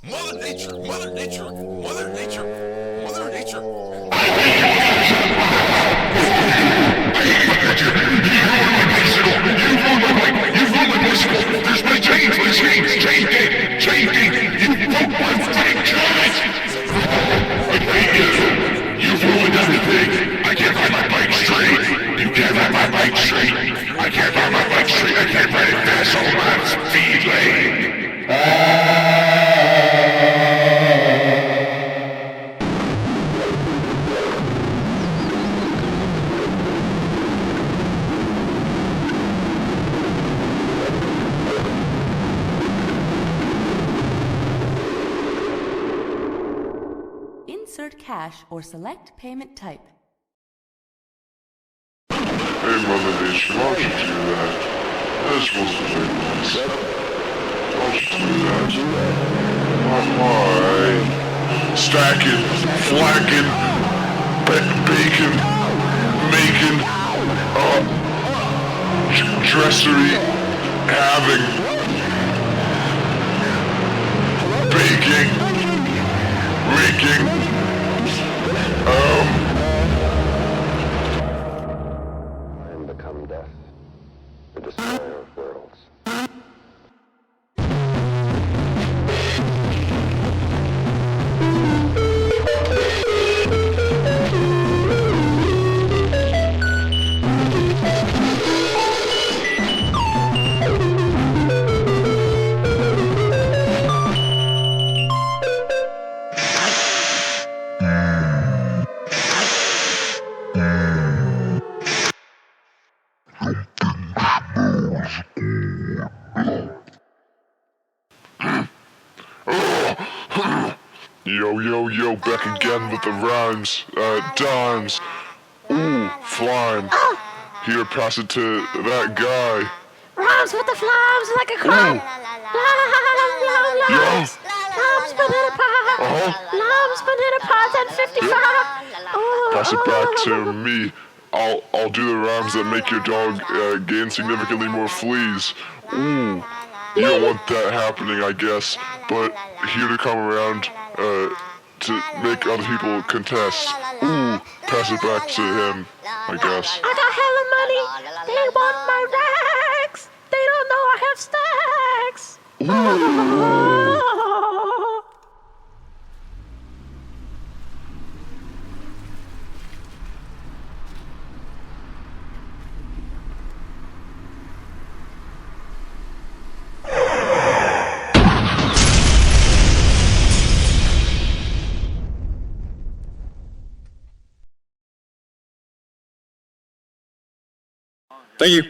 Mother Nature, Mother Nature, Mother Nature, Mother Nature. You've ruined my bicycle! There's my chains! My chains! Chain gate! You broke my franchise! I hate you! You've ruined everything! I can't ride my bike straight! You can't ride my bike straight! I can't ride my bike straight! I can't ride it fast on my speed lane! Insert cash or select payment type. Hey, Mother Nature, why don't you do that? That's supposed to take place. Why don't you do that? Why? Stacking, flacking, bacon, making, dressery, having, baking, raking, and become death, the destroyer of worlds. Yo, back again with the rhymes, dimes. Ooh, flime. Here, pass it to that guy. Rhymes with the flimes like a crime. Limes, banana pie. Limes, banana pie, 1055. Oh, Pass it back to me. I'll do the rhymes that make your dog gain significantly more fleas. Ooh, you don't want that happening, I guess. But here to come around to make other people contest. Ooh, pass it back to him, I guess. I got hella money. They want my rags. They don't know I have stacks. Thank you.